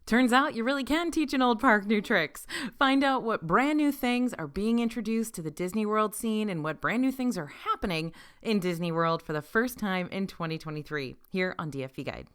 Turns out you really can teach an old park new tricks. Find out what brand new things are being introduced to the Disney World scene and what brand new things are happening in Disney World for the first time in 2023 here on DFV Guide.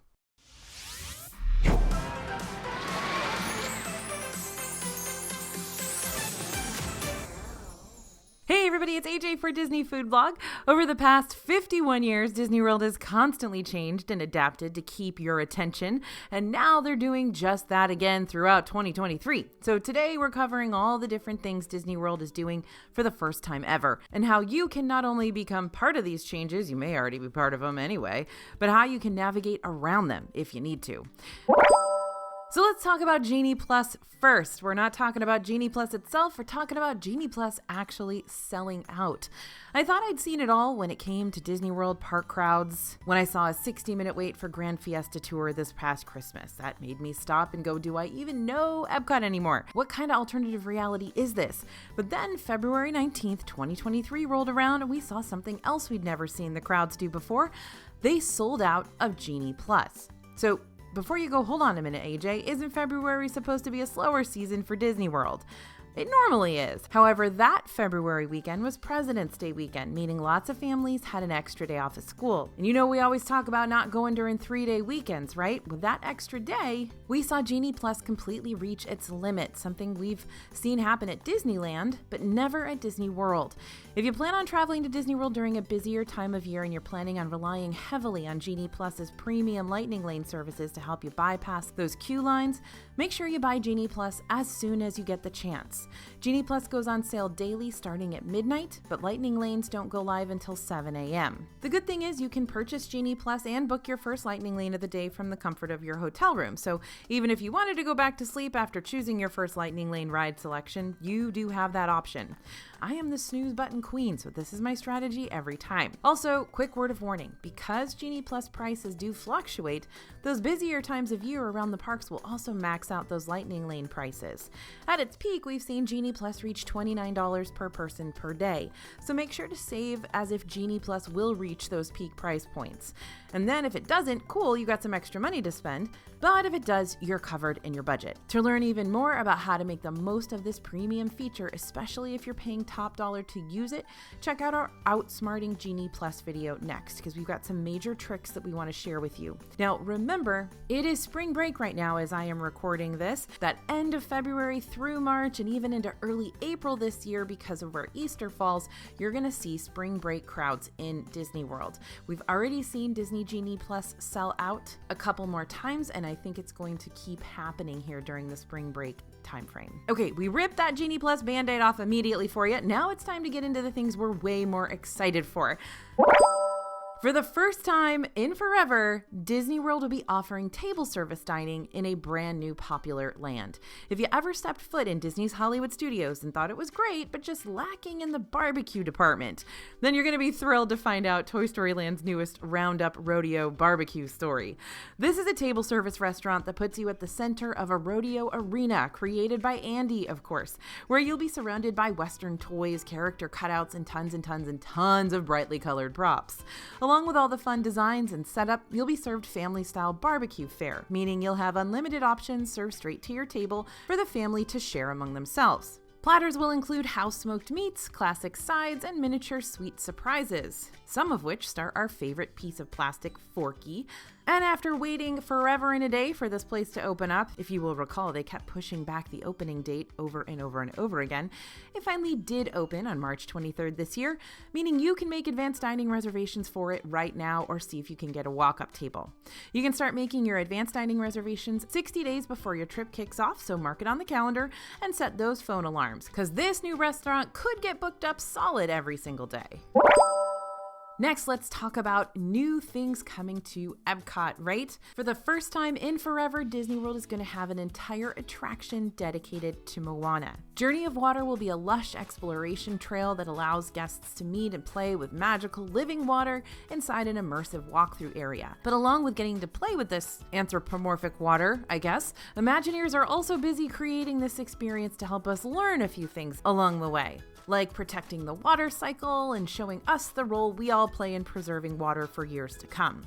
Hey everybody, it's AJ for Disney Food Blog. Over the past 51 years, Disney World has constantly changed and adapted to keep your attention, and now they're doing just that again throughout 2023. So today we're covering all the different things Disney World is doing for the first time ever, and how you can not only become part of these changes, you may already be part of them anyway, but how you can navigate around them if you need to. So let's talk about Genie Plus first. We're not talking about Genie Plus itself, we're talking about Genie Plus actually selling out. I thought I'd seen it all when it came to Disney World park crowds when I saw a 60-minute wait for Grand Fiesta Tour this past Christmas. That made me stop and go, do I even know Epcot anymore? What kind of alternative reality is this? But then February 19th, 2023 rolled around and we saw something else we'd never seen the crowds do before. They sold out of Genie Plus. So before you go, hold on a minute, AJ, isn't February supposed to be a slower season for Disney World? It normally is. However, that February weekend was President's Day weekend, meaning lots of families had an extra day off of school. And you know we always talk about not going during 3-day weekends, right? With that extra day, we saw Genie Plus completely reach its limit, something we've seen happen at Disneyland, but never at Disney World. If you plan on traveling to Disney World during a busier time of year and you're planning on relying heavily on Genie Plus's premium Lightning Lane services to help you bypass those queue lines, make sure you buy Genie Plus as soon as you get the chance. Genie Plus goes on sale daily starting at midnight, but Lightning Lanes don't go live until 7 a.m. The good thing is you can purchase Genie Plus and book your first Lightning Lane of the day from the comfort of your hotel room. So even if you wanted to go back to sleep after choosing your first Lightning Lane ride selection, you do have that option. I am the snooze button queen, so this is my strategy every time. Also, quick word of warning, because Genie Plus prices do fluctuate, those busier times of year around the parks will also max out those Lightning Lane prices. At its peak, we've seen Genie Plus reach $29 per person per day, so make sure to save as if Genie Plus will reach those peak price points. And then if it doesn't, cool, you got some extra money to spend, but if it does, you're covered in your budget. To learn even more about how to make the most of this premium feature, especially if you're paying top dollar to use it, check out our Outsmarting Genie Plus video next, because we've got some major tricks that we want to share with you. Now, remember, it is spring break right now as I am recording this. That end of February through March and even into early April this year, because of where Easter falls, you're going to see spring break crowds in Disney World. We've already seen Disney Genie Plus sell out a couple more times, and I think it's going to keep happening here during the spring break timeframe. Okay, we ripped that Genie Plus band-aid off immediately for you. Now it's time to get into the things we're way more excited for. For the first time in forever, Disney World will be offering table service dining in a brand new popular land. If you ever stepped foot in Disney's Hollywood Studios and thought it was great, but just lacking in the barbecue department, then you're going to be thrilled to find out Toy Story Land's newest Roundup Rodeo barbecue story. This is a table service restaurant that puts you at the center of a rodeo arena, created by Andy, of course, where you'll be surrounded by Western toys, character cutouts, and tons of brightly colored props. Along with all the fun designs and setup, you'll be served family-style barbecue fare, meaning you'll have unlimited options served straight to your table for the family to share among themselves. Platters will include house-smoked meats, classic sides, and miniature sweet surprises, some of which star our favorite piece of plastic, Forky. And after waiting forever and a day for this place to open up, if you will recall, they kept pushing back the opening date over and over again, it finally did open on March 23rd this year, meaning you can make advanced dining reservations for it right now or see if you can get a walk-up table. You can start making your advanced dining reservations 60 days before your trip kicks off, so mark it on the calendar and set those phone alarms, because this new restaurant could get booked up solid every single day. Next, let's talk about new things coming to Epcot, right? For the first time in forever, Disney World is going to have an entire attraction dedicated to Moana. Journey of Water will be a lush exploration trail that allows guests to meet and play with magical living water inside an immersive walkthrough area. But along with getting to play with this anthropomorphic water, I guess, Imagineers are also busy creating this experience to help us learn a few things along the way. like protecting the water cycle and showing us the role we all play in preserving water for years to come.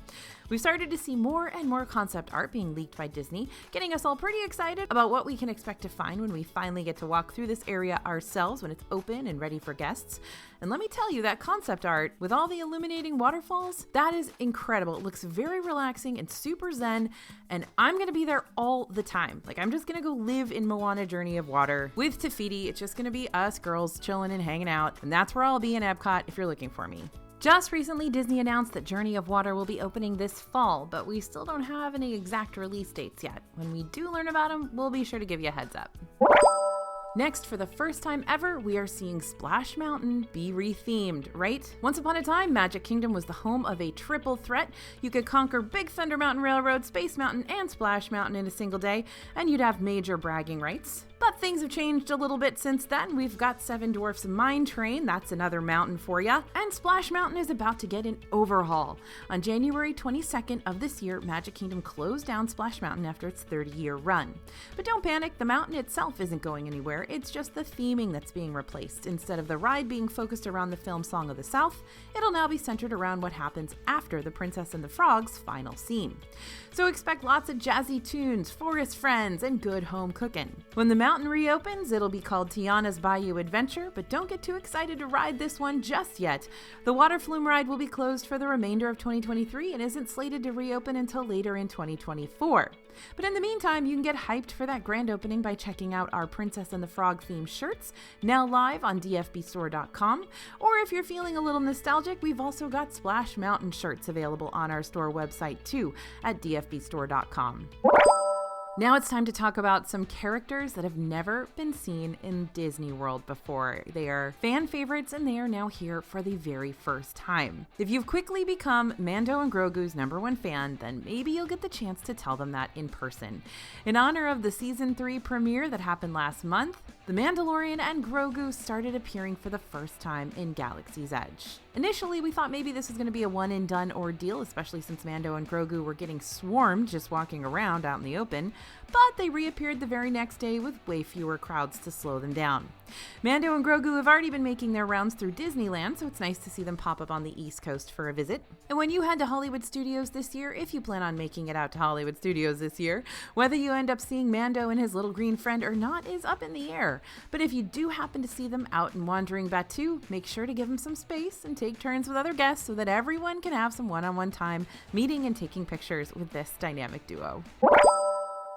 We've started to see more and more concept art being leaked by Disney, getting us all pretty excited about what we can expect to find when we finally get to walk through this area ourselves when it's open and ready for guests. And let me tell you, that concept art with all the illuminating waterfalls, that is incredible. It looks very relaxing and super zen, and I'm gonna be there all the time. Like, I'm just gonna go live in Moana Journey of Water with Te Fiti. It's just gonna be us girls chilling and hanging out, and that's where I'll be in Epcot if you're looking for me. Just recently, Disney announced that Journey of Water will be opening this fall, but we still don't have any exact release dates yet. When we do learn about them, we'll be sure to give you a heads up. Next, for the first time ever, we are seeing Splash Mountain be rethemed, right? Once upon a time, Magic Kingdom was the home of a triple threat. You could conquer Big Thunder Mountain Railroad, Space Mountain, and Splash Mountain in a single day, and you'd have major bragging rights. But things have changed a little bit since then. We've got Seven Dwarfs Mine Train, that's another mountain for ya, and Splash Mountain is about to get an overhaul. On January 22nd of this year, Magic Kingdom closed down Splash Mountain after its 30-year run. But don't panic, the mountain itself isn't going anywhere. It's just the theming that's being replaced. Instead of the ride being focused around the film Song of the South, it'll now be centered around what happens after the Princess and the Frog's final scene. So expect lots of jazzy tunes, forest friends, and good home cooking. When the mountain reopens, it'll be called Tiana's Bayou Adventure, but don't get too excited to ride this one just yet. The water flume ride will be closed for the remainder of 2023 and isn't slated to reopen until later in 2024. But in the meantime, you can get hyped for that grand opening by checking out our Princess and the Frog themed shirts, now live on dfbstore.com. Or if you're feeling a little nostalgic, we've also got Splash Mountain shirts available on our store website too, at dfbstore.com. Now it's time to talk about some characters that have never been seen in Disney World before. They are fan favorites and they are now here for the very first time. If you've quickly become Mando and Grogu's #1 fan, then maybe you'll get the chance to tell them that in person. In honor of the Season 3 premiere that happened last month, the Mandalorian and Grogu started appearing for the first time in Galaxy's Edge. Initially, we thought maybe this was going to be a one-and-done ordeal, especially since Mando and Grogu were getting swarmed just walking around out in the open, but they reappeared the very next day with way fewer crowds to slow them down. Mando and Grogu have already been making their rounds through Disneyland, so it's nice to see them pop up on the East Coast for a visit. And when you head to Hollywood Studios this year, if you plan on making it out to Hollywood Studios this year, whether you end up seeing Mando and his little green friend or not is up in the air. But if you do happen to see them out and wandering Batuu, make sure to give them some space and take turns with other guests so that everyone can have some one-on-one time meeting and taking pictures with this dynamic duo.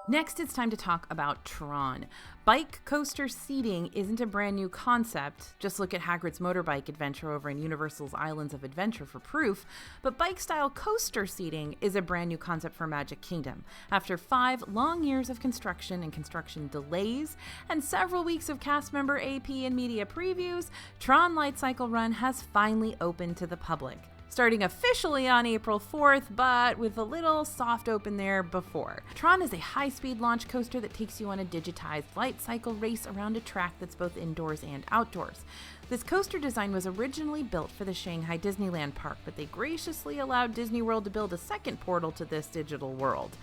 Next, it's time to talk about Tron. Bike coaster seating isn't a brand new concept. Just look at Hagrid's motorbike adventure over in Universal's Islands of Adventure for proof. But bike-style coaster seating is a brand new concept for Magic Kingdom. After 5 long years of construction and construction delays, and several weeks of cast member AP and media previews, Tron Lightcycle Run has finally opened to the public. Starting officially on April 4th, but with a little soft open there before. Tron is a high-speed launch coaster that takes you on a digitized light cycle race around a track that's both indoors and outdoors. This coaster design was originally built for the Shanghai Disneyland park, but they graciously allowed Disney World to build a second portal to this digital world.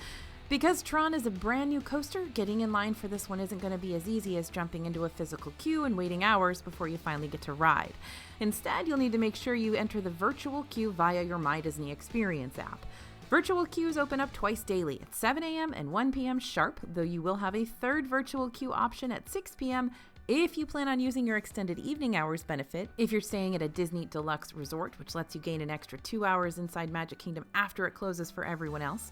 Because Tron is a brand new coaster, getting in line for this one isn't going to be as easy as jumping into a physical queue and waiting hours before you finally get to ride. Instead, you'll need to make sure you enter the virtual queue via your My Disney Experience app. Virtual queues open up twice daily at 7 a.m. and 1 p.m. sharp, though you will have a third virtual queue option at 6 p.m. if you plan on using your extended evening hours benefit, if you're staying at a Disney Deluxe Resort, which lets you gain an extra 2 hours inside Magic Kingdom after it closes for everyone else.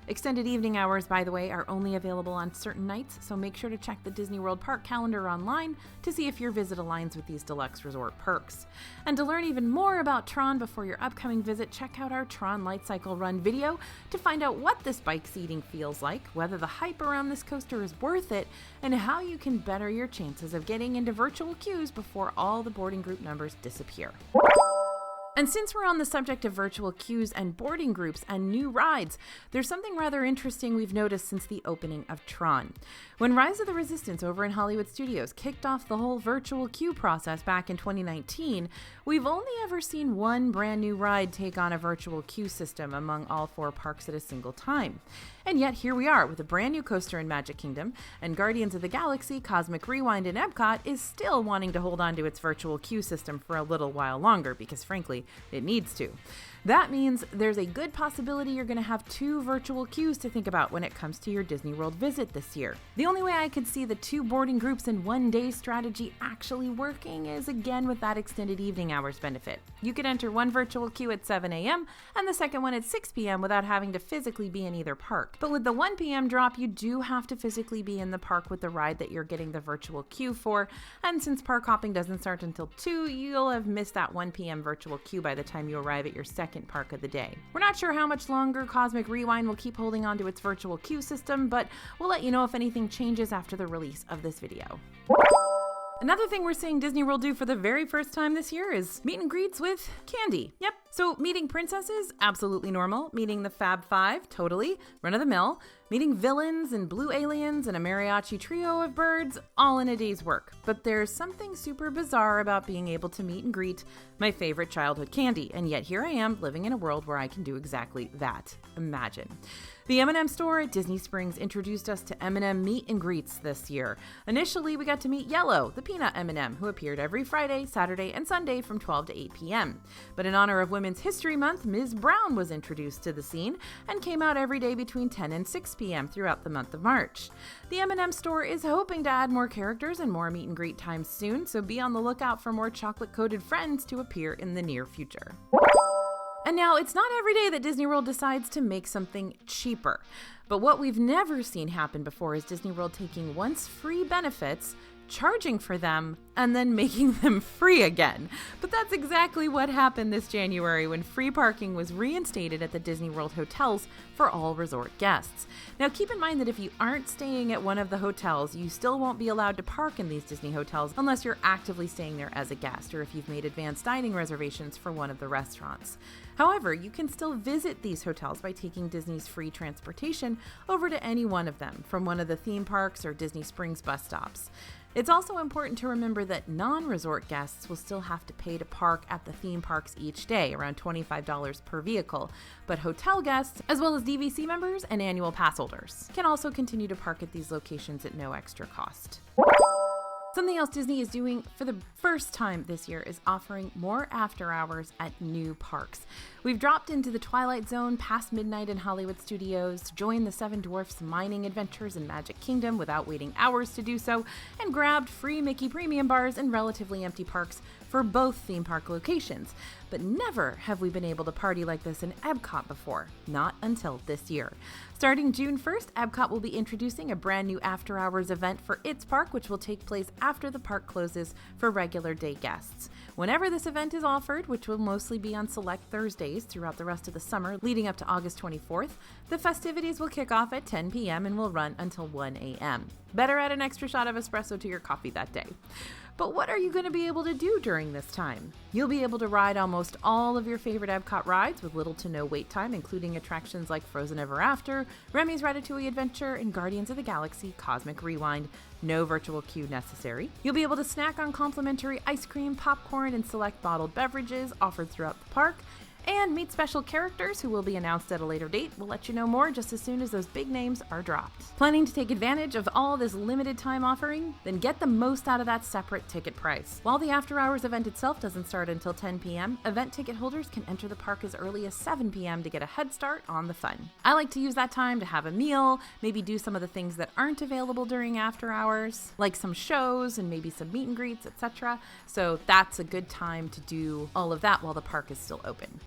Extended evening hours, by the way, are only available on certain nights, so make sure to check the Disney World Park calendar online to see if your visit aligns with these Deluxe Resort perks. And to learn even more about Tron before your upcoming visit, check out our Tron Lightcycle Run video to find out what this bike seating feels like, whether the hype around this coaster is worth it, and how you can better your chances of getting into virtual queues before all the boarding group numbers disappear. And since we're on the subject of virtual queues and boarding groups and new rides, there's something rather interesting we've noticed since the opening of Tron. When Rise of the Resistance over in Hollywood Studios kicked off the whole virtual queue process back in 2019, we've only ever seen one brand new ride take on a virtual queue system among all 4 parks at a single time. And yet here we are with a brand new coaster in Magic Kingdom, and Guardians of the Galaxy Cosmic Rewind in Epcot is still wanting to hold on to its virtual queue system for a little while longer because frankly, it needs to. That means there's a good possibility you're going to have 2 virtual queues to think about when it comes to your Disney World visit this year. The only way I could see the 2 boarding groups in one day strategy actually working is again with that extended evening hours benefit. You could enter one virtual queue at 7 a.m. and the second one at 6 p.m. without having to physically be in either park. But with the 1 p.m. drop, you do have to physically be in the park with the ride that you're getting the virtual queue for, and since park hopping doesn't start until 2, you'll have missed that 1 p.m. virtual queue by the time you arrive at your second park of the day. We're not sure how much longer Cosmic Rewind will keep holding on to its virtual queue system, but we'll let you know if anything changes after the release of this video. Another thing we're seeing Disney World do for the very first time this year is meet and greets with candy. Yep. So meeting princesses, absolutely normal. Meeting the Fab Five, totally run of the mill. Meeting villains and blue aliens and a mariachi trio of birds, all in a day's work. But there's something super bizarre about being able to meet and greet my favorite childhood candy. And yet here I am living in a world where I can do exactly that. Imagine. The M&M store at Disney Springs introduced us to M&M meet and greets this year. Initially, we got to meet Yellow, the peanut M&M, who appeared every Friday, Saturday, and Sunday from 12 to 8 p.m. But in honor of Women's History Month, Ms. Brown was introduced to the scene and came out every day between 10 and 6 p.m. throughout the month of March. The M&M store is hoping to add more characters and more meet and greet times soon, so be on the lookout for more chocolate-coated friends to appear in the near future. And now, it's not every day that Disney World decides to make something cheaper. But what we've never seen happen before is Disney World taking once free benefits, charging for them, and then making them free again. But that's exactly what happened this January when free parking was reinstated at the Disney World hotels for all resort guests. Now keep in mind that if you aren't staying at one of the hotels, you still won't be allowed to park in these Disney hotels unless you're actively staying there as a guest or if you've made advanced dining reservations for one of the restaurants. However, you can still visit these hotels by taking Disney's free transportation over to any one of them from one of the theme parks or Disney Springs bus stops. It's also important to remember that non-resort guests will still have to pay to park at the theme parks each day, around $25 per vehicle, but hotel guests, as well as DVC members and annual pass holders, can also continue to park at these locations at no extra cost. Something else Disney is doing for the first time this year is offering more after hours at new parks. We've dropped into the Twilight Zone past midnight in Hollywood Studios, joined the Seven Dwarfs mining adventures in Magic Kingdom without waiting hours to do so, and grabbed free Mickey Premium bars in relatively empty parks for both theme park locations. But never have we been able to party like this in Epcot before, not until this year. Starting June 1st, Epcot will be introducing a brand new after hours event for its park, which will take place after the park closes for regular day guests. Whenever this event is offered, which will mostly be on select Thursdays throughout the rest of the summer leading up to August 24th, the festivities will kick off at 10 p.m. and will run until 1 a.m. Better add an extra shot of espresso to your coffee that day. But what are you going to be able to do during this time? You'll be able to ride almost all of your favorite Epcot rides with little to no wait time, including attractions like Frozen Ever After, Remy's Ratatouille Adventure, and Guardians of the Galaxy Cosmic Rewind. No virtual queue necessary. You'll be able to snack on complimentary ice cream, popcorn, and select bottled beverages offered throughout the park, and meet special characters who will be announced at a later date. We'll let you know more just as soon as those big names are dropped. Planning to take advantage of all this limited time offering? Then get the most out of that separate ticket price. While the after hours event itself doesn't start until 10 p.m., event ticket holders can enter the park as early as 7 p.m. to get a head start on the fun. I like to use that time to have a meal, maybe do some of the things that aren't available during after hours, like some shows and maybe some meet and greets, etc. So that's a good time to do all of that while the park is still open.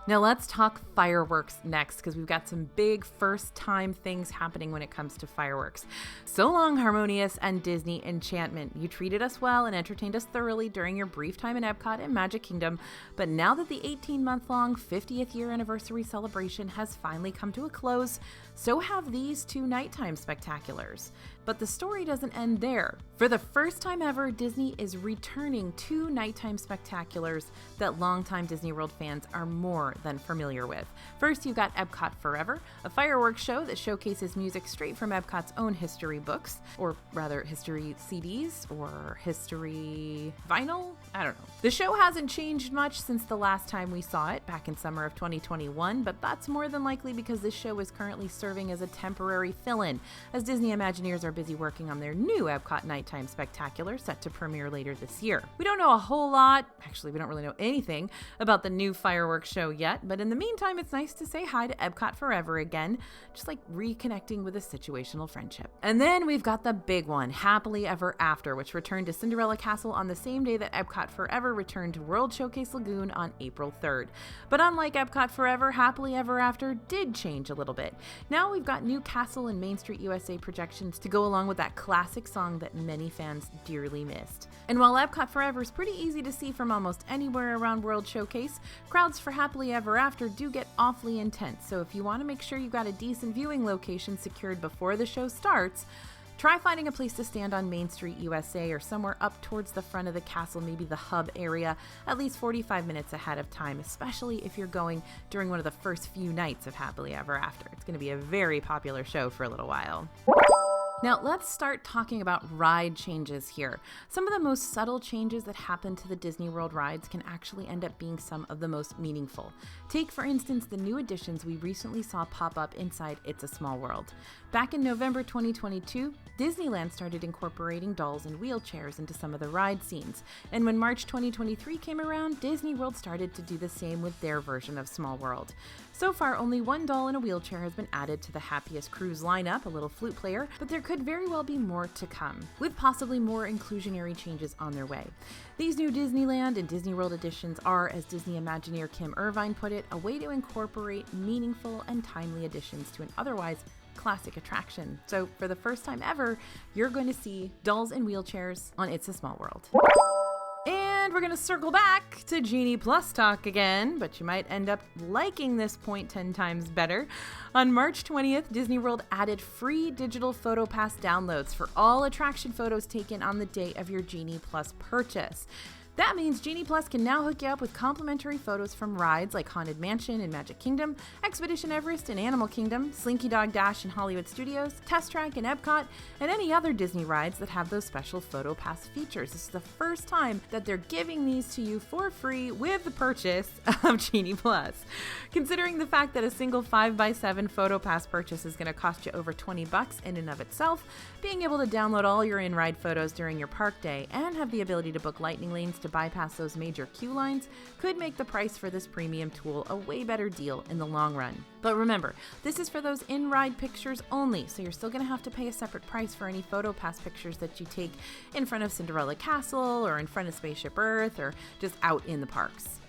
Now let's talk fireworks next, because we've got some big first-time things happening when it comes to fireworks. So long, Harmonious and Disney Enchantment. You treated us well and entertained us thoroughly during your brief time in Epcot and Magic Kingdom, but now that the 18-month-long 50th year anniversary celebration has finally come to a close, so have these two nighttime spectaculars. But the story doesn't end there. For the first time ever, Disney is returning 2 nighttime spectaculars that longtime Disney World fans are more than familiar with. First, you've got Epcot Forever, a fireworks show that showcases music straight from Epcot's own history books, or rather history CDs, or history vinyl? I don't know. The show hasn't changed much since the last time we saw it, back in summer of 2021, but that's more than likely because this show is currently serving as a temporary fill-in, as Disney Imagineers are busy working on their new Epcot Nighttime Spectacular set to premiere later this year. We don't know a whole lot, actually we don't really know anything about the new fireworks show yet, but in the meantime it's nice to say hi to Epcot Forever again, just like reconnecting with a situational friendship. And then we've got the big one, Happily Ever After, which returned to Cinderella Castle on the same day that Epcot Forever returned to World Showcase Lagoon on April 3rd. But unlike Epcot Forever, Happily Ever After did change a little bit. Now we've got new castle and Main Street USA projections to go along with that classic song that many fans dearly missed. And while Epcot Forever is pretty easy to see from almost anywhere around World Showcase, crowds for Happily Ever After do get awfully intense, so if you want to make sure you've got a decent viewing location secured before the show starts, try finding a place to stand on Main Street USA or somewhere up towards the front of the castle, maybe the hub area, at least 45 minutes ahead of time, especially if you're going during one of the first few nights of Happily Ever After. It's going to be a very popular show for a little while. Now let's start talking about ride changes here. Some of the most subtle changes that happen to the Disney World rides can actually end up being some of the most meaningful. Take for instance the new additions we recently saw pop up inside It's a Small World. Back in November 2022, Disneyland started incorporating dolls and wheelchairs into some of the ride scenes. And when March 2023 came around, Disney World started to do the same with their version of Small World. So far, only one doll in a wheelchair has been added to the Happiest Cruise lineup, a little flute player, but there could very well be more to come, with possibly more inclusionary changes on their way. These new Disneyland and Disney World additions are, as Disney Imagineer Kim Irvine put it, a way to incorporate meaningful and timely additions to an otherwise classic attraction. So for the first time ever, you're going to see dolls in wheelchairs on It's a Small World. And we're going to circle back to Genie Plus talk again, but you might end up liking this point 10 times better. On March 20th, Disney World added free digital PhotoPass downloads for all attraction photos taken on the day of your Genie Plus purchase. That means Genie Plus can now hook you up with complimentary photos from rides like Haunted Mansion in Magic Kingdom, Expedition Everest in Animal Kingdom, Slinky Dog Dash in Hollywood Studios, Test Track in Epcot, and any other Disney rides that have those special PhotoPass features. This is the first time that they're giving these to you for free with the purchase of Genie Plus. Considering the fact that a single 5x7 PhotoPass purchase is going to cost you over $20 in and of itself, being able to download all your in-ride photos during your park day and have the ability to book lightning lanes to bypass those major queue lines could make the price for this premium tool a way better deal in the long run. But remember, this is for those in-ride pictures only, so you're still going to have to pay a separate price for any PhotoPass pictures that you take in front of Cinderella Castle or in front of Spaceship Earth or just out in the parks.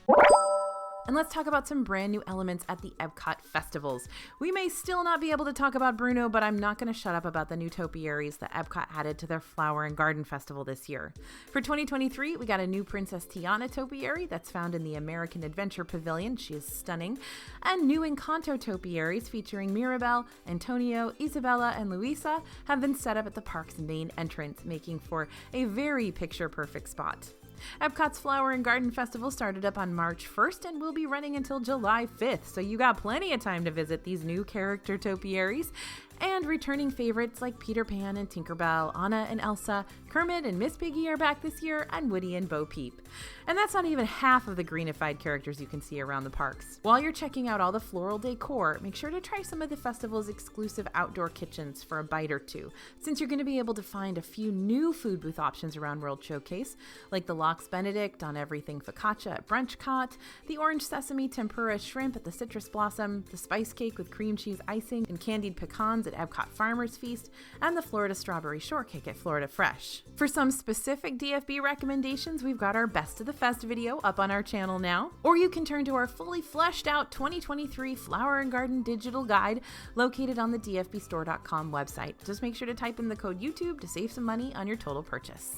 And let's talk about some brand new elements at the Epcot festivals. We may still not be able to talk about Bruno, but I'm not going to shut up about the new topiaries that Epcot added to their Flower and Garden Festival this year. For 2023, we got a new Princess Tiana topiary that's found in the American Adventure Pavilion. She is stunning. And new Encanto topiaries featuring Mirabelle, Antonio, Isabella, and Luisa have been set up at the park's main entrance, making for a very picture-perfect spot. Epcot's Flower and Garden Festival started up on March 1st and will be running until July 5th, so you got plenty of time to visit these new character topiaries. And returning favorites like Peter Pan and Tinkerbell, Anna and Elsa, Kermit and Miss Piggy are back this year, and Woody and Bo Peep. And that's not even half of the greenified characters you can see around the parks. While you're checking out all the floral decor, make sure to try some of the festival's exclusive outdoor kitchens for a bite or two, since you're going to be able to find a few new food booth options around World Showcase, like the Lox Benedict on Everything Focaccia at Brunch Cot, the Orange Sesame Tempura Shrimp at the Citrus Blossom, the Spice Cake with cream cheese icing and candied pecans at Epcot Farmers Feast, and the Florida Strawberry Shortcake at Florida Fresh. For some specific DFB recommendations, we've got our Best of the Fest video up on our channel now, or you can turn to our fully fleshed out 2023 Flower and Garden digital guide located on the dfbstore.com website. Just make sure to type in the code YouTube to save some money on your total purchase.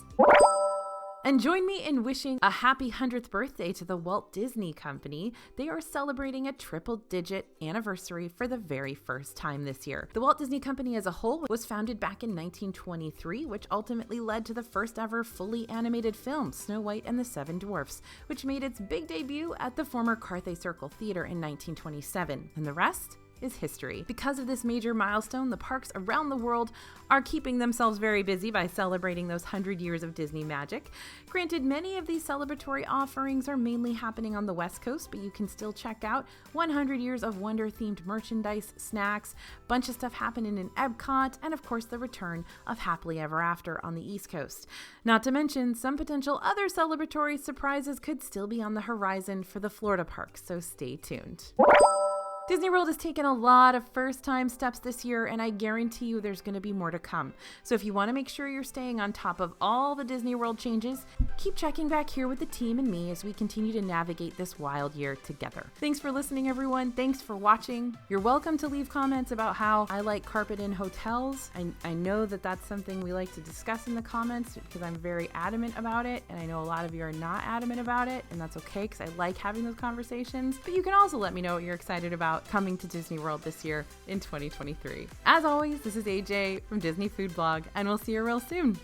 And join me in wishing a happy 100th birthday to the Walt Disney Company. They are celebrating a triple-digit anniversary for the very first time this year. The Walt Disney Company as a whole was founded back in 1923, which ultimately led to the first ever fully animated film, Snow White and the Seven Dwarfs, which made its big debut at the former Carthay Circle Theater in 1927. And the rest is history. Because of this major milestone, the parks around the world are keeping themselves very busy by celebrating those 100 years of Disney magic. Granted, many of these celebratory offerings are mainly happening on the West Coast, but you can still check out 100 years of Wonder-themed merchandise, snacks, bunch of stuff happening in Epcot, and of course the return of Happily Ever After on the East Coast. Not to mention, some potential other celebratory surprises could still be on the horizon for the Florida parks, so stay tuned. Disney World has taken a lot of first-time steps this year, and I guarantee you there's going to be more to come. So if you want to make sure you're staying on top of all the Disney World changes, keep checking back here with the team and me as we continue to navigate this wild year together. Thanks for listening, everyone. Thanks for watching. You're welcome to leave comments about how I like carpet in hotels. I know that that's something we like to discuss in the comments because I'm very adamant about it, and I know a lot of you are not adamant about it, and that's okay because I like having those conversations. But you can also let me know what you're excited about coming to Disney World this year in 2023. As always, this is AJ from Disney Food Blog, and we'll see you real soon.